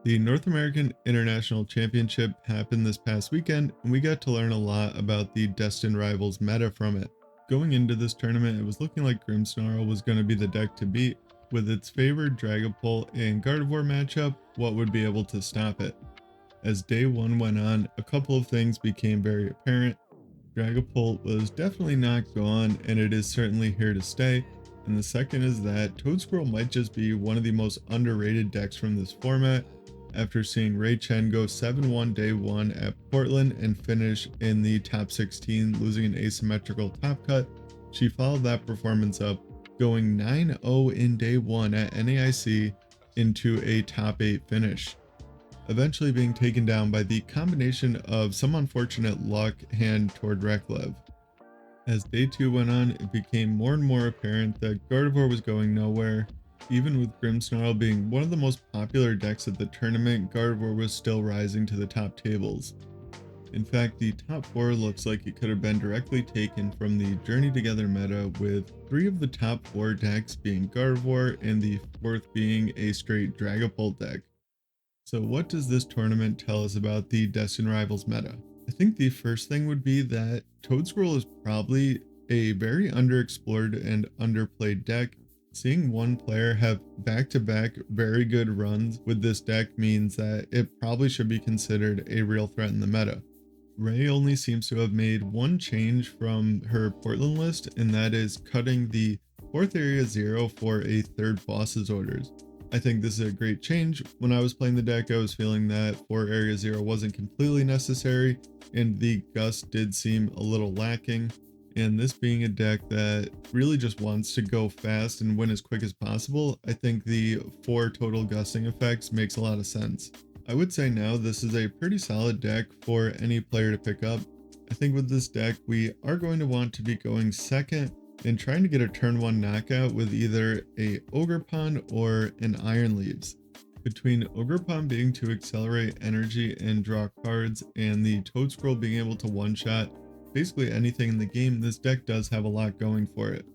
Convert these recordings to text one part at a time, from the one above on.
The North American International Championship happened this past weekend, and we got to learn a lot about the Destined Rivals meta from it. Going into this tournament, it was looking like grimmsnarl was going to be the deck to beat. With its favored dragapult and gardevoir matchup, what would be able to stop it? As day one went on, a couple of things became very apparent. Dragapult was definitely not gone, and it is certainly here to stay. And the second is that toedscruel might just be one of the most underrated decks from this format. After seeing Ray Chen go 7-1 day one at Portland and finish in the top 16, losing an asymmetrical top cut, she followed that performance up, going 9-0 in day one at NAIC into a top 8 finish, eventually being taken down by the combination of some unfortunate luck hand toward Reklev. As day 2 went on, it became more and more apparent that Gardevoir was going nowhere. Even with grimmsnarl being one of the most popular decks at the tournament, Gardevoir was still rising to the top tables. In fact, the top 4 looks like it could have been directly taken from the Journey Together meta, with 3 of the top 4 decks being Gardevoir and the 4th being a straight Dragapult deck. So what does this tournament tell us about the Destined Rivals meta? I think the first thing would be that toedscruel is probably a very underexplored and underplayed deck. Seeing one player have back-to-back very good runs with this deck means that it probably should be considered a real threat in the meta. Ray only seems to have made one change from her Portland list, and that is cutting the 4th area 0 for a 3rd boss's orders. I think this is a great change. When I was playing the deck, I was feeling that 4 area 0 wasn't completely necessary, and the gust did seem a little lacking. And this being a deck that really just wants to go fast and win as quick as possible, I think the 4 total gusting effects makes a lot of sense. I would say now this is a pretty solid deck for any player to pick up. I think with this deck, we are going to want to be going second and trying to get a turn 1 knockout with either a Ogerpon or an Iron Leaves. Between Ogerpon being to accelerate energy and draw cards, and the toedscruel being able to one-shot basically anything in the game, this deck does have a lot going for it.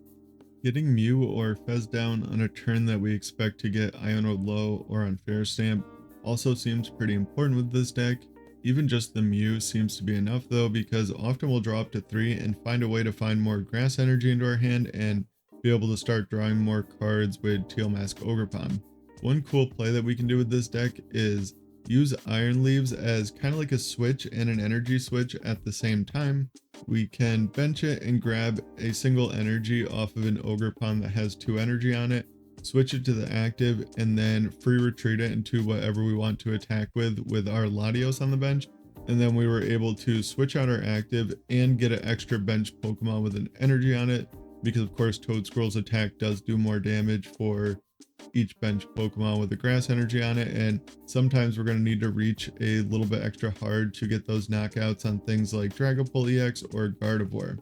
Getting Mew or Fez down on a turn that we expect to get Ionode low or Unfair Stamp also seems pretty important with this deck. Even just the Mew seems to be enough though, because often we'll draw up to 3 and find a way to find more grass energy into our hand and be able to start drawing more cards with Teal Mask Ogerpon. One cool play that we can do with this deck is use Iron Leaves as kind of like a switch and an energy switch at the same time. We can bench it and grab a single energy off of an Ogerpon that has 2 energy on it, switch it to the active, and then free retreat it into whatever we want to attack with our Latios on the bench. And then we were able to switch out our active and get an extra bench Pokemon with an energy on it, because of course toedscruel's attack does do more damage for each bench Pokemon with a grass energy on it, and sometimes we're going to need to reach a little bit extra hard to get those knockouts on things like Dragapult EX or Gardevoir.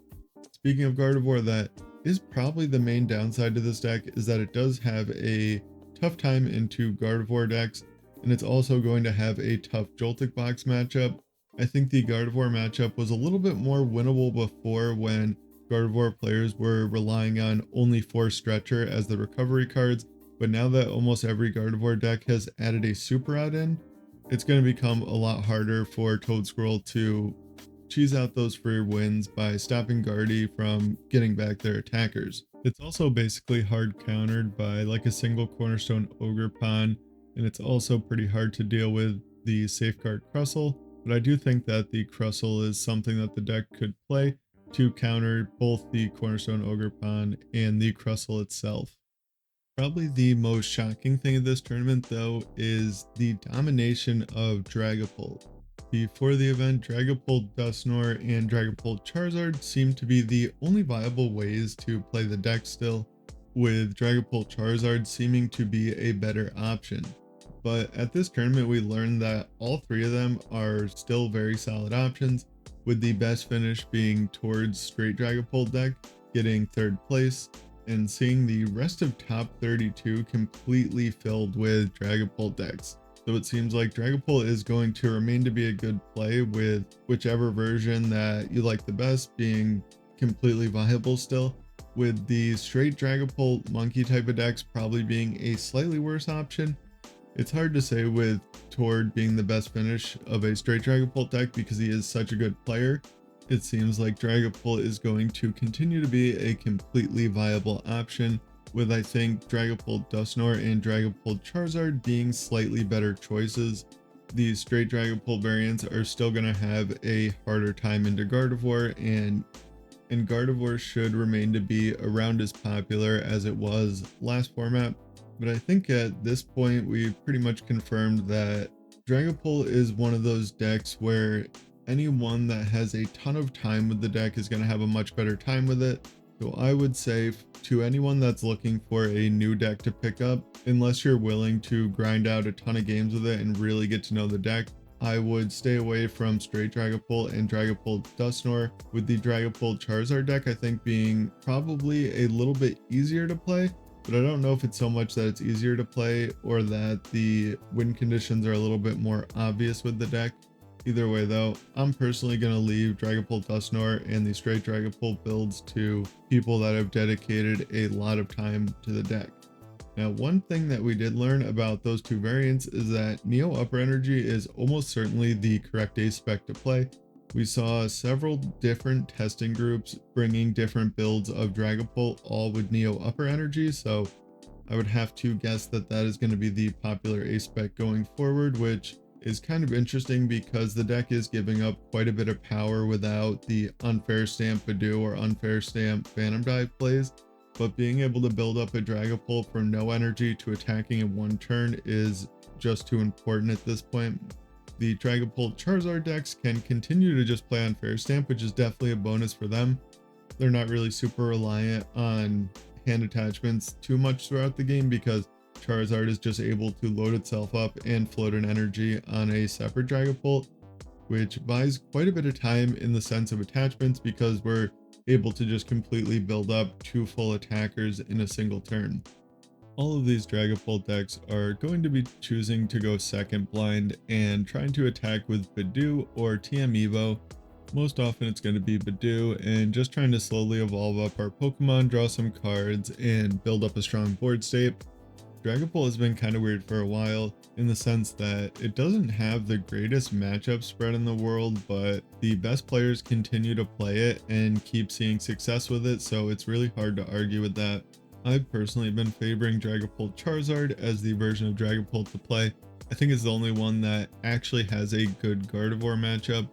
Speaking of Gardevoir, that is probably the main downside to this deck, is that it does have a tough time into Gardevoir decks, and it's also going to have a tough Joltik box matchup. I think the Gardevoir matchup was a little bit more winnable before, when Gardevoir players were relying on only 4 Stretcher as the recovery cards, but now that almost every Gardevoir deck has added a super out in, it's going to become a lot harder for toedscruel to cheese out those free wins by stopping Guardy from getting back their attackers. It's also basically hard countered by like a single Cornerstone Ogerpon, and it's also pretty hard to deal with the Safeguard Crustle, but I do think that the Crustle is something that the deck could play to counter both the Cornerstone Ogerpon and the Crustle itself. Probably the most shocking thing of this tournament though is the domination of Dragapult. Before the event, Dragapult Dusknoir and Dragapult Charizard seemed to be the only viable ways to play the deck still, with Dragapult Charizard seeming to be a better option. But at this tournament we learned that all 3 of them are still very solid options, with the best finish being towards straight Dragapult deck, getting 3rd place, and seeing the rest of top 32 completely filled with Dragapult decks. So it seems like Dragapult is going to remain to be a good play, with whichever version that you like the best being completely viable still, with the straight Dragapult monkey type of decks probably being a slightly worse option. It's hard to say with Tord being the best finish of a straight dragapult deck because he is such a good player. It seems like dragapult is going to continue to be a completely viable option, with I think dragapult Dusknoir and dragapult Charizard being slightly better choices. These straight dragapult variants are still going to have a harder time into gardevoir, and gardevoir should remain to be around as popular as it was last format. But I think at this point we've pretty much confirmed that Dragapult is one of those decks where anyone that has a ton of time with the deck is going to have a much better time with it. So I would say to anyone that's looking for a new deck to pick up, unless you're willing to grind out a ton of games with it and really get to know the deck, I would stay away from straight Dragapult and Dragapult Dusknoir, with the Dragapult Charizard deck I think being probably a little bit easier to play. But I don't know if it's so much that it's easier to play or that the win conditions are a little bit more obvious with the deck. Either way though, I'm personally going to leave Dragapult Dusknoir and the straight Dragapult builds to people that have dedicated a lot of time to the deck. Now, one thing that we did learn about those two variants is that Neo Upper Energy is almost certainly the correct ace spec to play. We saw several different testing groups bringing different builds of Dragapult, all with Neo Upper Energy, so I would have to guess that that is going to be the popular ace spec going forward, which is kind of interesting because the deck is giving up quite a bit of power without the unfair stamp Badoo or unfair stamp Phantom Dive plays. But being able to build up a Dragapult from no energy to attacking in one turn is just too important at this point. The Dragapult Charizard decks can continue to just play on Fair Stamp, which is definitely a bonus for them. They're not really super reliant on hand attachments too much throughout the game because Charizard is just able to load itself up and float an energy on a separate Dragapult, which buys quite a bit of time in the sense of attachments because we're able to just completely build up 2 full attackers in a single turn. All of these Dragapult decks are going to be choosing to go second blind and trying to attack with Badoo or TM Evo. Most often it's going to be Badoo and just trying to slowly evolve up our Pokemon, draw some cards, and build up a strong board state. Dragapult has been kind of weird for a while in the sense that it doesn't have the greatest matchup spread in the world, but the best players continue to play it and keep seeing success with it, so it's really hard to argue with that. I've personally been favoring Dragapult Charizard as the version of Dragapult to play. I think it's the only one that actually has a good Gardevoir matchup,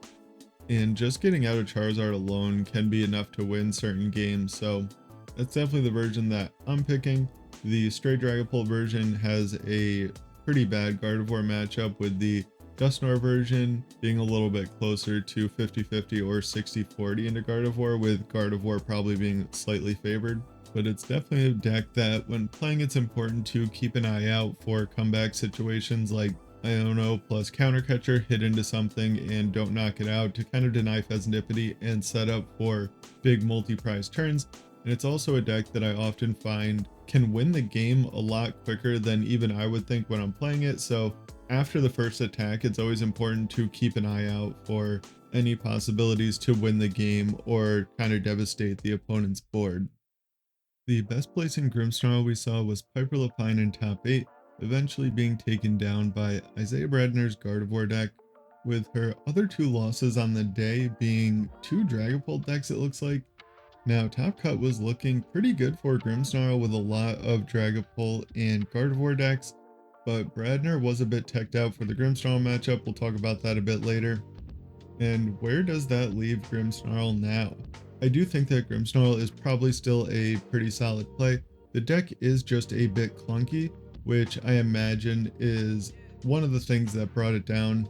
and just getting out of Charizard alone can be enough to win certain games, so that's definitely the version that I'm picking. The straight Dragapult version has a pretty bad Gardevoir matchup, with the Dusknoir version being a little bit closer to 50-50 or 60-40 into Gardevoir, with Gardevoir probably being slightly favored. But it's definitely a deck that when playing it's important to keep an eye out for comeback situations like Iono plus Counter Catcher, hit into something and don't knock it out to kind of deny Pheasantipity and set up for big multi-prize turns. And it's also a deck that I often find can win the game a lot quicker than even I would think when I'm playing it. So after the first attack, it's always important to keep an eye out for any possibilities to win the game or kind of devastate the opponent's board. The best placing Grimmsnarl we saw was Piper Lapine in top 8, eventually being taken down by Isaiah Bradner's Gardevoir deck, with her other 2 losses on the day being 2 Dragapult decks it looks like. Now Top Cut was looking pretty good for Grimmsnarl with a lot of Dragapult and Gardevoir decks, but Bradner was a bit teched out for the Grimmsnarl matchup. We'll talk about that a bit later. And where does that leave Grimmsnarl now? I do think that Grimmsnarl is probably still a pretty solid play. The deck is just a bit clunky, which I imagine is one of the things that brought it down.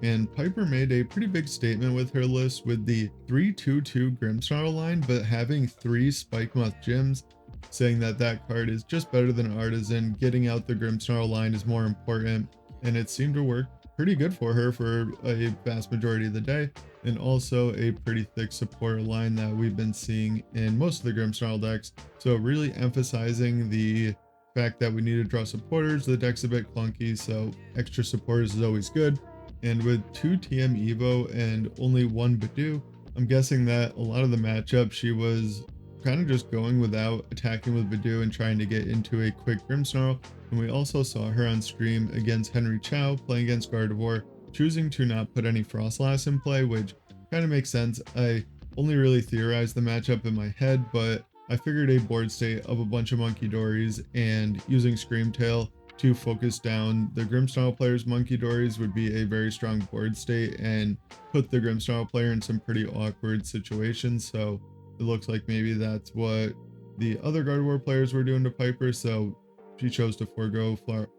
And Piper made a pretty big statement with her list with the 3-2-2 Grimmsnarl line, but having 3 Spikemuth Gyms, saying that that card is just better than Artisan. Getting out the Grimmsnarl line is more important, and it seemed to work pretty good for her for a vast majority of the day, and also a pretty thick supporter line that we've been seeing in most of the Grimmsnarl decks. So really emphasizing the fact that we need to draw supporters. The deck's a bit clunky, so extra supporters is always good. And with 2 TM Evo and only 1 Badoo, I'm guessing that a lot of the matchup she was kind of just going without attacking with Vadu and trying to get into a quick grimmsnarl. And we also saw her on stream against Henry Chow playing against Gardevoir, choosing to not put any Frostlass in play, which kind of makes sense. I only really theorized the matchup in my head, but I figured a board state of a bunch of Monkey Dories and using Screamtail to focus down the Grimmsnarl player's Monkey Dories would be a very strong board state and put the Grimmsnarl player in some pretty awkward situations. So it looks like maybe that's what the other Gardevoir players were doing to Piper, so she chose to forego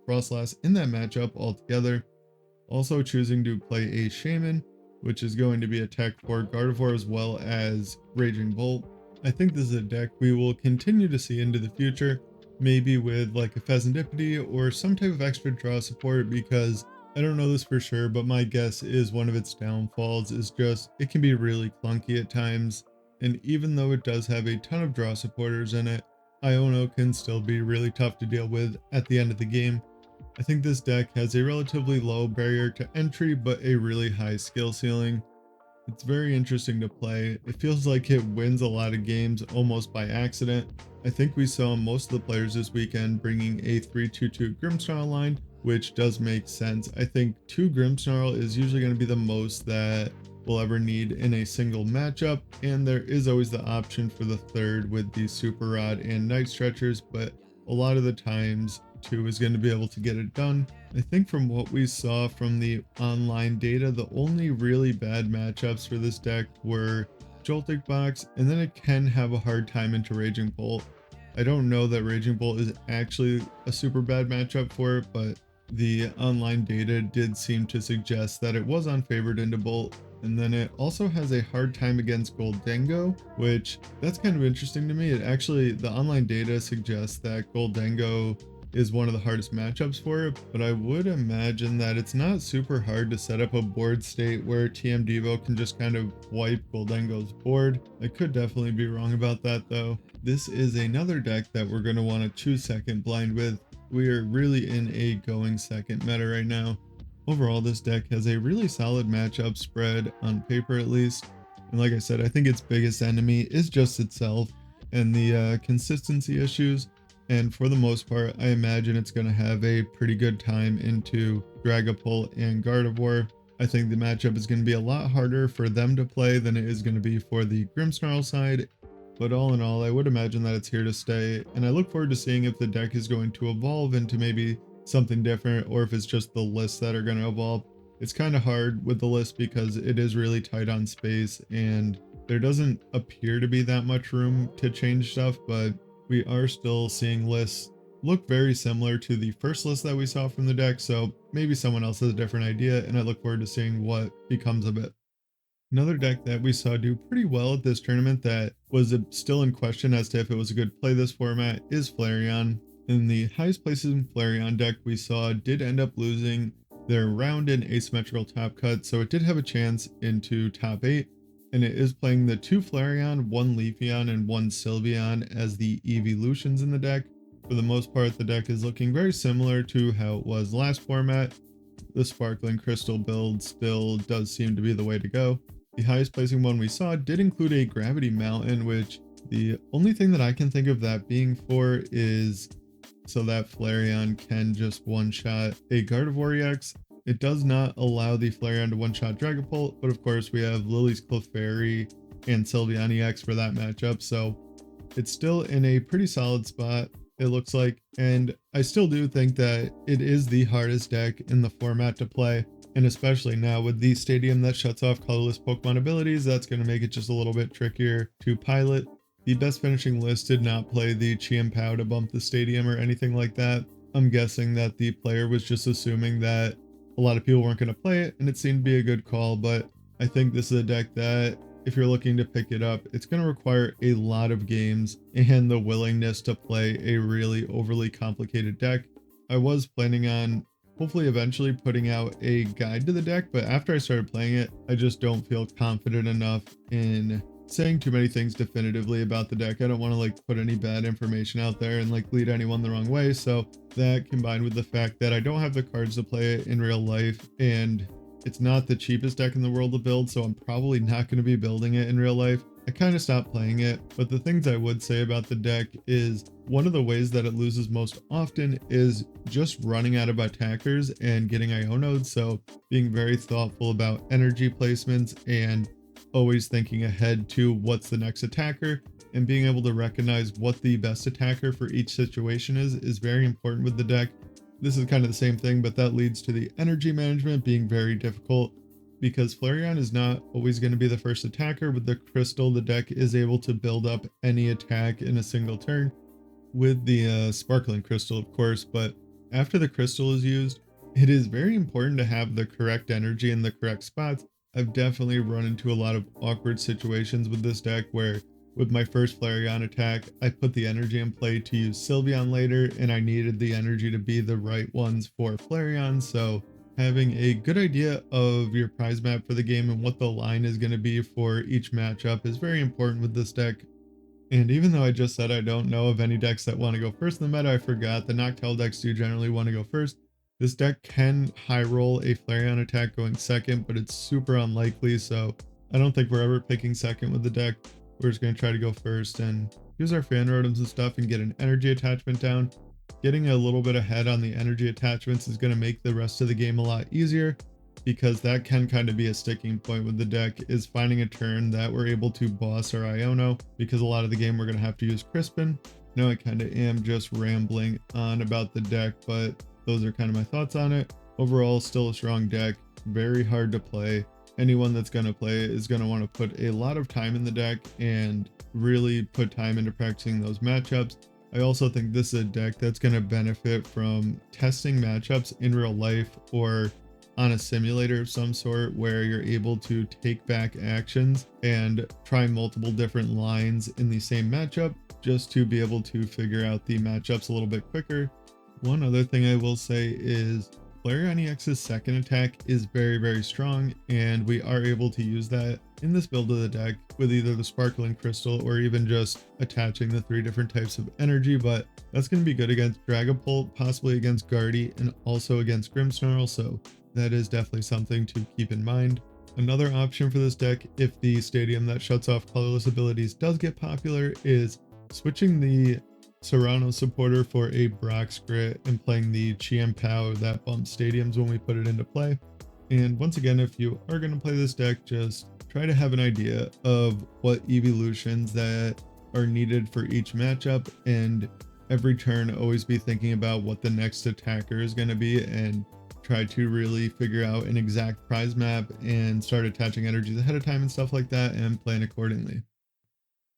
Frostlass in that matchup altogether. Also choosing to play a Shaman, which is going to be a tech for Gardevoir as well as Raging Bolt. I think this is a deck we will continue to see into the future, maybe with like a Pheasantipity or some type of extra draw support, because I don't know this for sure, but my guess is one of its downfalls is just it can be really clunky at times. And even though it does have a ton of draw supporters in it, Iono can still be really tough to deal with at the end of the game. I think this deck has a relatively low barrier to entry, but a really high skill ceiling. It's very interesting to play. It feels like it wins a lot of games almost by accident. I think we saw most of the players this weekend bringing a 3-2-2 Grimmsnarl line, which does make sense. I think 2 Grimmsnarl is usually going to be the most that we'll ever need in a single matchup, and there is always the option for the third with the Super Rod and Night Stretchers, but a lot of the times 2 is going to be able to get it done. I think from what we saw from the online data, the only really bad matchups for this deck were Joltik box, and then it can have a hard time into Raging Bolt. I don't know that Raging Bolt is actually a super bad matchup for it, but the online data did seem to suggest that it was unfavored into Bolt. And then it also has a hard time against Gholdengo, which that's kind of interesting to me. It actually, the online data suggests that Gholdengo is one of the hardest matchups for it, but I would imagine that it's not super hard to set up a board state where TM Devo can just kind of wipe Gholdengo's board. I could definitely be wrong about that though. This is another deck that we're going to want to choose second blind with. We are really in a going second meta right now. Overall, this deck has a really solid matchup spread on paper at least. And like I said, I think its biggest enemy is just itself and the consistency issues. And for the most part, I imagine it's going to have a pretty good time into Dragapult and Gardevoir. I think the matchup is going to be a lot harder for them to play than it is going to be for the Grimmsnarl side. But all in all, I would imagine that it's here to stay. And I look forward to seeing if the deck is going to evolve into maybe something different, or if it's just the lists that are going to evolve. It's kind of hard with the list because it is really tight on space and there doesn't appear to be that much room to change stuff, but we are still seeing lists look very similar to the first list that we saw from the deck, so maybe someone else has a different idea, and I look forward to seeing what becomes of it. Another deck that we saw do pretty well at this tournament that was still in question as to if it was a good play this format is Flareon. In the highest places in Flareon deck we saw did end up losing their round in asymmetrical top cut, so it did have a chance into top 8, and it is playing the 2 Flareon, 1 Leafeon, and 1 Sylveon as the evolutions in the deck. For the most part, the deck is looking very similar to how it was last format. The Sparkling Crystal build still does seem to be the way to go. The highest placing one we saw did include a Gravity Mountain, which the only thing that I can think of that being for is so that Flareon can just one-shot a Gardevoir EX. It does not allow the Flareon to one-shot Dragapult, but of course we have Lily's Clefairy and Sylveon EX for that matchup, so it's still in a pretty solid spot, it looks like, and I still do think that it is the hardest deck in the format to play, and especially now with the stadium that shuts off colorless Pokemon abilities, that's going to make it just a little bit trickier to pilot. The best finishing list did not play the Chiampao to bump the stadium or anything like that. I'm guessing that the player was just assuming that a lot of people weren't going to play it, and it seemed to be a good call, but I think this is a deck that if you're looking to pick it up, it's going to require a lot of games and the willingness to play a really overly complicated deck. I was planning on hopefully eventually putting out a guide to the deck, but after I started playing it, I just don't feel confident enough in saying too many things definitively about the deck. I don't want to like put any bad information out there and like lead anyone the wrong way. So that combined with the fact that I don't have the cards to play it in real life, and it's not the cheapest deck in the world to build, so I'm probably not going to be building it in real life. I kind of stopped playing it. But the things I would say about the deck is one of the ways that it loses most often is just running out of attackers and getting IO nodes. So being very thoughtful about energy placements and always thinking ahead to what's the next attacker, and being able to recognize what the best attacker for each situation is very important with the deck. This is kind of the same thing, but that leads to the energy management being very difficult because Flareon is not always going to be the first attacker. With the crystal, the deck is able to build up any attack in a single turn with the sparkling crystal, of course. But after the crystal is used, it is very important to have the correct energy in the correct spots. I've definitely run into a lot of awkward situations with this deck where with my first Flareon attack, I put the energy in play to use Sylveon later, and I needed the energy to be the right ones for Flareon. So having a good idea of your prize map for the game and what the line is going to be for each matchup is very important with this deck. And even though I just said I don't know of any decks that want to go first in the meta, I forgot the Noctowl decks do generally want to go first. This deck can high roll a Flareon attack going second, but it's super unlikely, so I don't think we're ever picking second with the deck. We're just going to try to go first and use our fan rotoms and stuff and get an energy attachment down. Getting a little bit ahead on the energy attachments is going to make the rest of the game a lot easier, because that can kind of be a sticking point with the deck, is finding a turn that we're able to boss our Iono, because a lot of the game we're going to have to use Crispin. Now I kind of am just rambling on about the deck, but those are kind of my thoughts on it. Overall, still a strong deck, very hard to play. Anyone that's going to play it is going to want to put a lot of time in the deck and really put time into practicing those matchups. I also think this is a deck that's going to benefit from testing matchups in real life or on a simulator of some sort, where you're able to take back actions and try multiple different lines in the same matchup just to be able to figure out the matchups a little bit quicker. One other thing I will say is Flareon EX's second attack is very, very strong, and we are able to use that in this build of the deck with either the sparkling crystal or even just attaching the 3 different types of energy. But that's going to be good against Dragapult, possibly against Guardy, and also against Grimmsnarl, so that is definitely something to keep in mind. Another option for this deck, if the stadium that shuts off colorless abilities does get popular, is switching the Serrano supporter for a Brock's Grit and playing the Chien Pao that bumps stadiums when we put it into play. And once again, if you are going to play this deck, just try to have an idea of what evolutions that are needed for each matchup, and every turn always be thinking about what the next attacker is going to be, and try to really figure out an exact prize map and start attaching energies ahead of time and stuff like that and plan accordingly.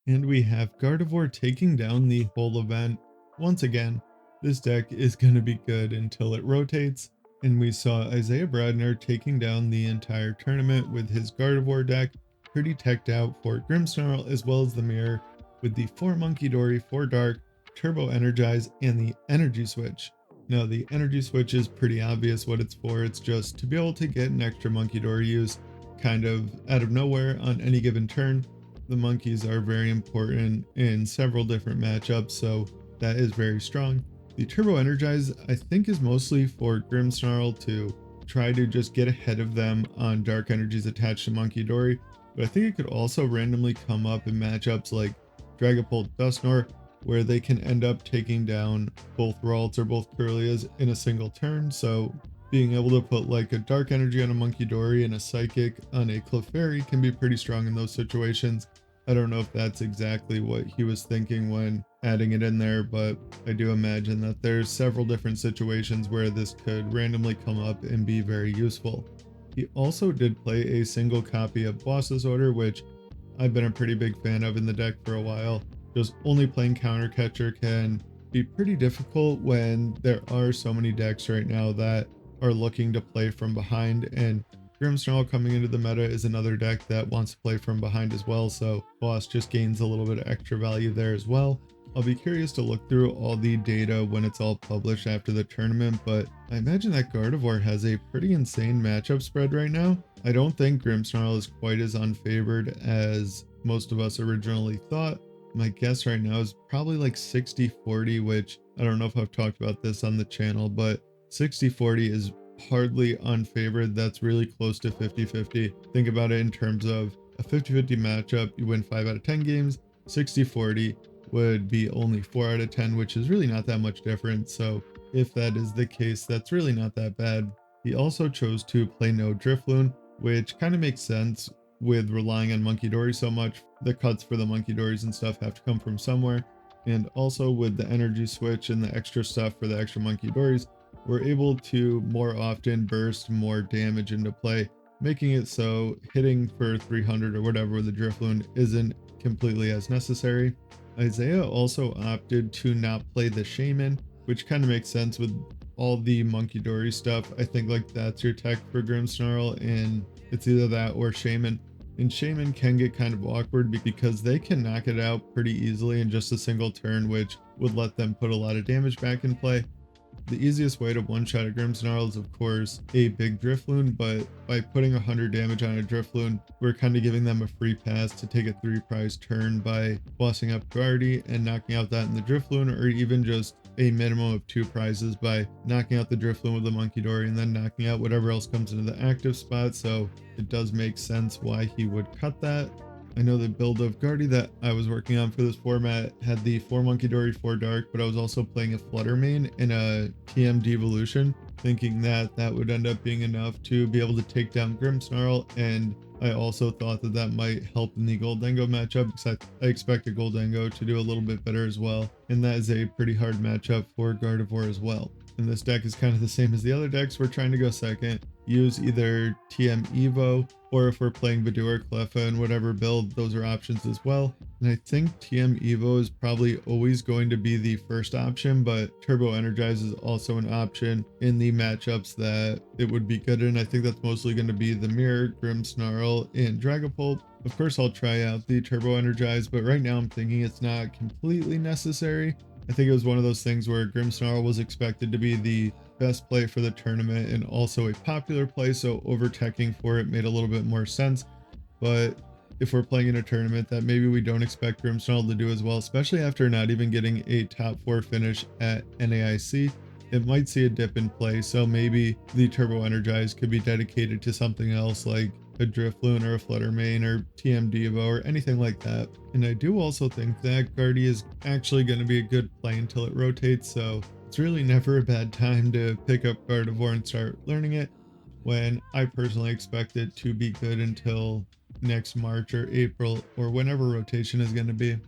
And we have Gardevoir taking down the whole event. Once again, this deck is going to be good until it rotates, and we saw Isaiah Bradner taking down the entire tournament with his Gardevoir deck, pretty teched out for Grimmsnarl as well as the Mirror, with the 4 Monkey Dory, 4 Dark, Turbo Energize, and the Energy Switch. Now the Energy Switch is pretty obvious what it's for. It's just to be able to get an extra Monkey Dory use kind of out of nowhere on any given turn. The monkeys are very important in several different matchups, so that is very strong. The Turbo Energize, I think, is mostly for Grimmsnarl to try to just get ahead of them on dark energies attached to Monkey Dory, but I think it could also randomly come up in matchups like Dragapult Dusknoir, where they can end up taking down both Ralts or both Kirlias in a single turn. So being able to put like a dark energy on a Monkey Dory and a psychic on a Clefairy can be pretty strong in those situations. I don't know if that's exactly what he was thinking when adding it in there, but I do imagine that there's several different situations where this could randomly come up and be very useful. He also did play a single copy of Boss's Order, which I've been a pretty big fan of in the deck for a while. Just only playing counter catcher can be pretty difficult when there are so many decks right now that are looking to play from behind, and Grimmsnarl coming into the meta is another deck that wants to play from behind as well, so Boss just gains a little bit of extra value there as well. I'll be curious to look through all the data when it's all published after the tournament, but I imagine that Gardevoir has a pretty insane matchup spread right now. I don't think Grimmsnarl is quite as unfavored as most of us originally thought. My guess right now is probably like 60-40, which I don't know if I've talked about this on the channel, but 60-40 is hardly unfavored. That's really close to 50-50. Think about it in terms of a 50-50 matchup, you win 5 out of 10 games. 60-40 would be only 4 out of 10, which is really not that much difference. So if that is the case, that's really not that bad. He also chose to play no Drifloon, which kind of makes sense with relying on Monkey Dory so much. The cuts for the Monkey Dories and stuff have to come from somewhere. And also with the energy switch and the extra stuff for the extra Monkey Dories, we're able to more often burst more damage into play, making it so hitting for 300 or whatever with the Drifloon isn't completely as necessary. Isaiah also opted to not play the Shaman, which kind of makes sense with all the Monkey Dory stuff. I think like that's your tech for Grimmsnarl, and it's either that or Shaman. And Shaman can get kind of awkward because they can knock it out pretty easily in just a single turn, which would let them put a lot of damage back in play. The easiest way to one-shot a Grimmsnarl is of course a big Drifloon, but by putting 100 damage on a Drifloon, we're kind of giving them a free pass to take a 3 prize turn by bossing up Guardy and knocking out that in the Drifloon, or even just a minimum of 2 prizes by knocking out the Drifloon with the Monkey Dory and then knocking out whatever else comes into the active spot. So it does make sense why he would cut that. I know the build of Guardy that I was working on for this format had the 4 Monkey Dory, 4 Dark, but I was also playing a Flutter main in a TM Devolution, thinking that that would end up being enough to be able to take down Grimmsnarl, and I also thought that that might help in the Gholdengo matchup because I expect a Gholdengo to do a little bit better as well, and that is a pretty hard matchup for Gardevoir as well. And this deck is kind of the same as the other decks. We're trying to go second, use either TM Evo, or if we're playing Badoo or Cleffa and whatever build, those are options as well. And I think TM Evo is probably always going to be the first option, but Turbo Energize is also an option in the matchups that it would be good in. I think that's mostly going to be the Mirror, Grimmsnarl, and Dragapult. Of course, I'll try out the Turbo Energize, but right now I'm thinking it's not completely necessary. I think it was one of those things where Grimmsnarl was expected to be the best play for the tournament and also a popular play, so overteching for it made a little bit more sense. But if we're playing in a tournament that maybe we don't expect Grimmsnarl to do as well, especially after not even getting a top 4 finish at NAIC, it might see a dip in play, so maybe the Turbo Energize could be dedicated to something else like a Drifloon or a Flutter main or TM Devo or anything like that. And I do also think that Guardy is actually going to be a good play until it rotates, so it's really never a bad time to pick up Gardevoir and start learning it, when I personally expect it to be good until next March or April or whenever rotation is going to be.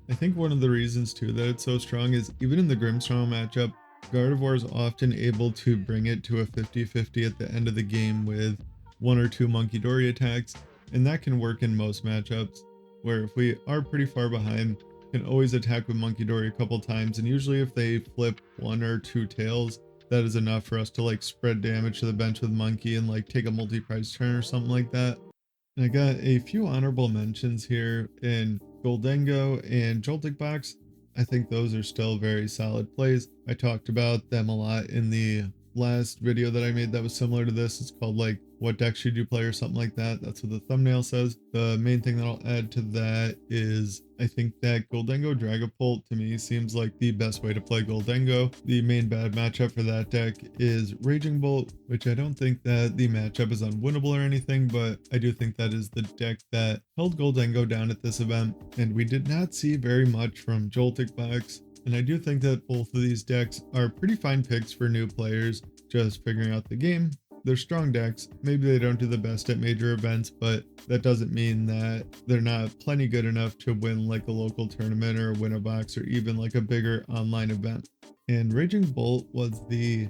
I think one of the reasons too that it's so strong is even in the Grimmsnarl matchup, Gardevoir is often able to bring it to a 50-50 at the end of the game with 1 or 2 Monkey Dory attacks, and that can work in most matchups, where if we are pretty far behind, can always attack with Monkey Dory a couple times, and usually if they flip 1 or 2 tails, that is enough for us to like spread damage to the bench with Monkey and like take a multi-prize turn or something like that. And I got a few honorable mentions here in Gholdengo and Joltik box. I think those are still very solid plays. I talked about them a lot in the last video that I made that was similar to this. It's called like what deck should you play or something like that. That's what the thumbnail says. The main thing that I'll add to that is I think that Gholdengo Dragapult to me seems like the best way to play Gholdengo. The main bad matchup for that deck is Raging Bolt, which I don't think that the matchup is unwinnable or anything, but I do think that is the deck that held Gholdengo down at this event, and we did not see very much from Joltik box. And I do think that both of these decks are pretty fine picks for new players just figuring out the game. They're strong decks. Maybe they don't do the best at major events, but that doesn't mean that they're not plenty good enough to win like a local tournament or win a box or even like a bigger online event. And Raging Bolt was the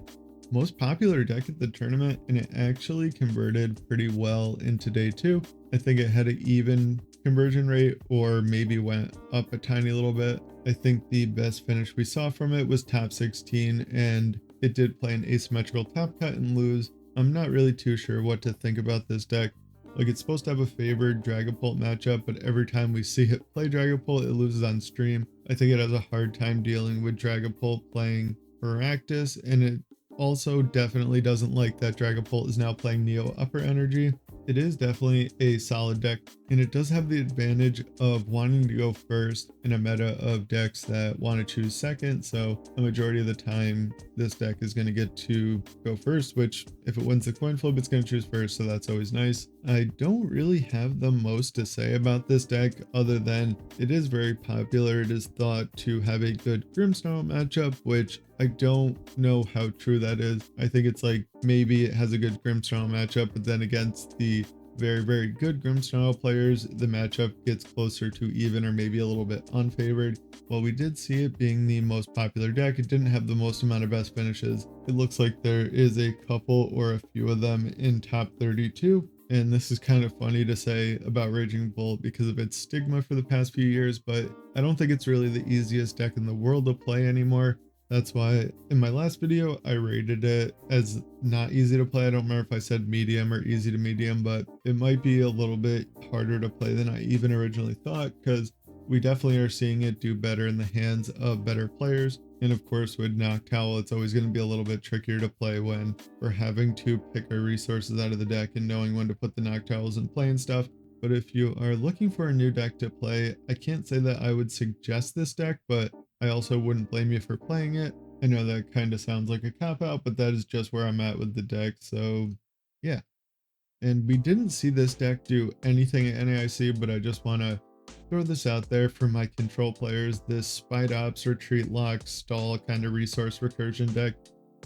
most popular deck at the tournament, and it actually converted pretty well into day 2. I think it had an even conversion rate or maybe went up a tiny little bit. I think the best finish we saw from it was top 16, and it did play an asymmetrical top cut and lose. I'm not really too sure what to think about this deck. Like, it's supposed to have a favored Dragapult matchup, but every time we see it play Dragapult, it loses on stream. I think it has a hard time dealing with Dragapult playing Feractus, and it also definitely doesn't like that Dragapult is now playing Neo Upper Energy. It is definitely a solid deck And it does have the advantage of wanting to go first in a meta of decks that want to choose second. So a majority of the time, this deck is going to get to go first, which if it wins the coin flip, it's going to choose first. So that's always nice. I don't really have the most to say about this deck other than it is very popular. It is thought to have a good grimmsnarl matchup, which I don't know how true that is. I think it's like maybe it has a good grimmsnarl matchup, but then against the very good grimmsnarl players, the matchup gets closer to even or maybe a little bit unfavored. While we did see it being the most popular deck, it didn't have the most amount of best finishes. It looks like there is a couple or a few of them in top 32. And this is kind of funny to say about Raging Bull because of its stigma for the past few years, but I don't think it's really the easiest deck in the world to play anymore. That's why in my last video, I rated it as not easy to play. I don't remember if I said medium or easy to medium, but it might be a little bit harder to play than I even originally thought, because we definitely are seeing it do better in the hands of better players. And of course, with Noctowl, it's always going to be a little bit trickier to play when we're having to pick our resources out of the deck and knowing when to put the Noctowls in play and stuff. But if you are looking for a new deck to play, I can't say that I would suggest this deck, but I also wouldn't blame you for playing it. I know that kind of sounds like a cop-out, but that is just where I'm at with the deck, so yeah. And we didn't see this deck do anything at NAIC, but I just want to throw this out there for my control players. This Spite Ops, Retreat Lock, Stall kind of resource recursion deck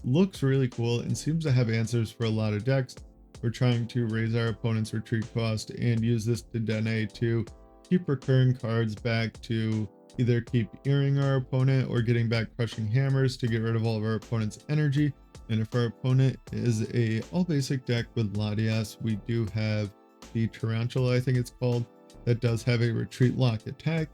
looks really cool and seems to have answers for a lot of decks. We're trying to raise our opponent's retreat cost and use this to Dene to keep recurring cards back to either keep earring our opponent or getting back Crushing Hammers to get rid of all of our opponent's energy. And if our opponent is a all basic deck with Latias, we do have the Tarantula, I think it's called, that does have a retreat lock attack,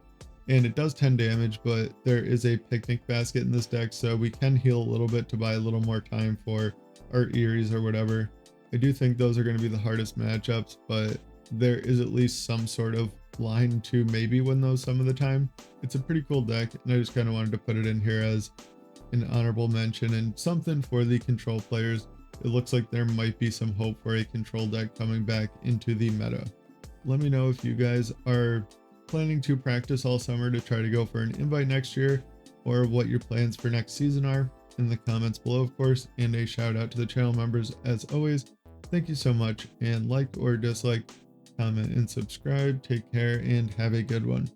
and it does 10 damage, but there is a picnic basket in this deck, so we can heal a little bit to buy a little more time for our Eries or whatever. I do think those are going to be the hardest matchups, but there is at least some sort of line to maybe win those some of the time. It's a pretty cool deck, and I just kind of wanted to put it in here as an honorable mention and something for the control players. It looks like there might be some hope for a control deck coming back into the meta. Let me know if you guys are planning to practice all summer to try to go for an invite next year, or what your plans for next season are in the comments below, of course, and a shout out to the channel members as always. Thank you so much, and like or dislike, comment, and subscribe. Take care and have a good one.